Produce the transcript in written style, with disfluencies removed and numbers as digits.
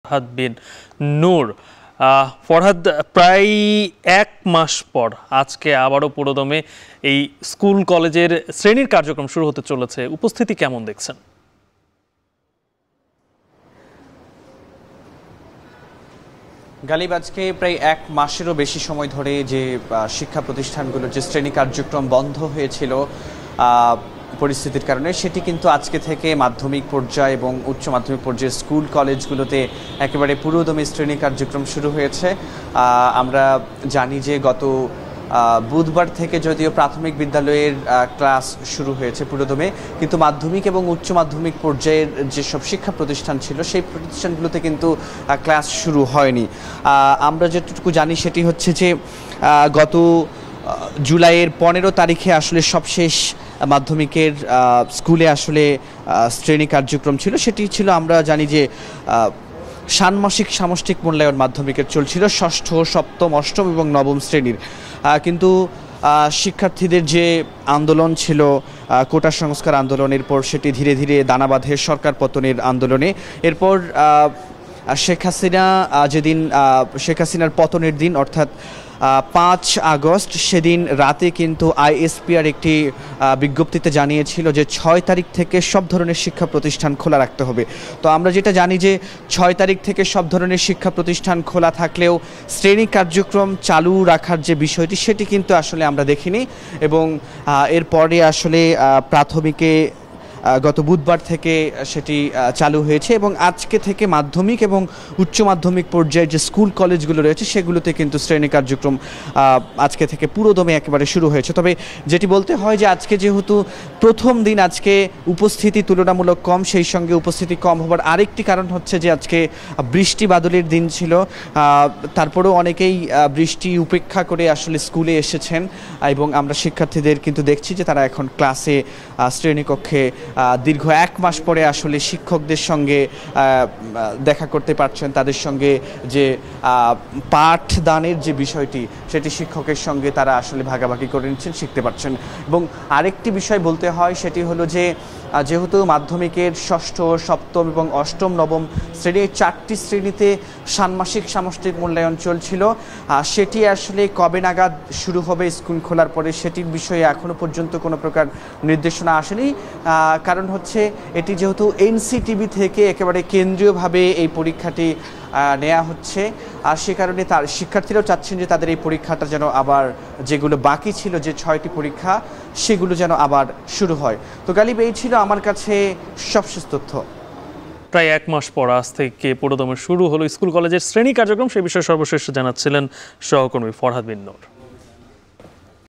ফরহাদ বিন নূর। ফরহাদ, প্রায় 1 মাস পর আজকে আবারও পুরোদমে এই স্কুল কলেজের শ্রেণীর কার্যক্রম শুরু হতে চলেছে, উপস্থিতি কেমন দেখছেন? গালিব, আজকে প্রায় 1 মাসেরও বেশি সময় ধরে যে শিক্ষা প্রতিষ্ঠানগুলোর যে শ্রেণী কার্যক্রম বন্ধ হয়েছিল পরিস্থিতির কারণে, সেটি কিন্তু আজকে থেকে মাধ্যমিক পর্যায়ে এবং উচ্চ মাধ্যমিক পর্যায়ে স্কুল কলেজগুলোতে একেবারে পুরোদমে শ্রেণী কার্যক্রম শুরু হয়েছে। আমরা জানি যে গত বুধবার থেকে যদিও প্রাথমিক বিদ্যালয়ের ক্লাস শুরু হয়েছে পুরোদমে, কিন্তু মাধ্যমিক এবং উচ্চ মাধ্যমিক পর্যায়ের যেসব শিক্ষা প্রতিষ্ঠান ছিল সেই প্রতিষ্ঠানগুলোতে কিন্তু ক্লাস শুরু হয়নি। আমরা যেটুকু জানি সেটি হচ্ছে যে গত জুলাইয়ের 15 তারিখে আসলে সবশেষ মাধ্যমিকের স্কুলে আসলে শ্রেণী কার্যক্রম ছিল। সেটি ছিল, আমরা জানি যে ষান্মাসিক সামষ্টিক মূল্যায়ন মাধ্যমিকের চলছিল 6ষ্ঠ, 7ম, 8ম এবং 9ম শ্রেণীর। কিন্তু শিক্ষার্থীদের যে আন্দোলন ছিল, কোটা সংস্কার আন্দোলনের পর, সেটি ধীরে ধীরে দানা বাঁধে সরকার পতনের আন্দোলনে। এরপর শেখ হাসিনার পতনের দিন অর্থাৎ 5 আগস্ট, সেদিন রাতে কিন্তু আইএসপিআর একটি বিজ্ঞপ্তিতে জানিয়েছিল যে 6 তারিখ থেকে সব ধরনের শিক্ষা প্রতিষ্ঠান খোলা রাখতে হবে। তো আমরা যেটা জানি যে 6 তারিখ থেকে সব ধরনের শিক্ষা প্রতিষ্ঠান খোলা থাকলেও শ্রেণী কার্যক্রম চালু রাখার যে বিষয়টি, সেটি কিন্তু আসলে আমরা দেখিনি। এবং এরপরে আসলে প্রাথমিকে গত বুধবার থেকে সেটি চালু হয়েছে এবং আজকে থেকে মাধ্যমিক এবং উচ্চ মাধ্যমিক পর্যায়ের যে স্কুল কলেজগুলো রয়েছে সেগুলোতে কিন্তু শ্রেণী কার্যক্রম আজকে থেকে পুরোদমে একেবারে শুরু হয়েছে। তবে যেটি বলতে হয় যে আজকে যেহেতু প্রথম দিন, আজকে উপস্থিতি তুলনামূলক কম, সেই সঙ্গে উপস্থিতি কম হবার আরেকটি কারণ হচ্ছে যে আজকে বৃষ্টি বাদলের দিন ছিল। তারপরেও অনেকেই বৃষ্টি উপেক্ষা করে আসলে স্কুলে এসেছেন এবং আমরা শিক্ষার্থীদের কিন্তু দেখছি যে তারা এখন ক্লাসে, শ্রেণীকক্ষে দীর্ঘ 1 মাস পরে আসলে শিক্ষকদের সঙ্গে দেখা করতে পারছেন। তাদের সঙ্গে যে পাঠদানের যে বিষয়টি, সেটি শিক্ষকের সঙ্গে তারা আসলে ভাগাভাগি করে নিচ্ছেন, শিখতে পারছেন। এবং আরেকটি বিষয় বলতে হয়, সেটি হলো যে যেহেতু মাধ্যমিকের 6ষ্ঠ, 7ম এবং 8ম, 9ম শ্রেণী, 4টি শ্রেণীতে ষান্মাসিক সামষ্টিক মূল্যায়ন চলছিল, সেটি আসলে কবে নাগাদ শুরু হবে স্কুল খোলার পরে, সেটির বিষয়ে এখনও পর্যন্ত কোনো প্রকার নির্দেশনা আসেনি। কারণ হচ্ছে এটি যেহেতু এনসিটিবি থেকে একেবারে কেন্দ্রীয়ভাবে এই পরীক্ষাটি নেওয়া হচ্ছে, আর সে কারণে তার শিক্ষার্থীরাও চাচ্ছেন যে তাদের এই পরীক্ষাটা যেন আবার, যেগুলো বাকি ছিল, যে 6টি পরীক্ষা, সেগুলো যেন আবার শুরু হয়। তো গালিব, এই ছিল আমার কাছে সবশেষ তথ্য। প্রায় 1 মাস পর আজ থেকে পুরোদমে শুরু হলো স্কুল কলেজের শ্রেণী কার্যক্রম, সে বিষয়ে সর্বশেষ জানাচ্ছিলেন সহকর্মী ফরহাদ বিন নূর।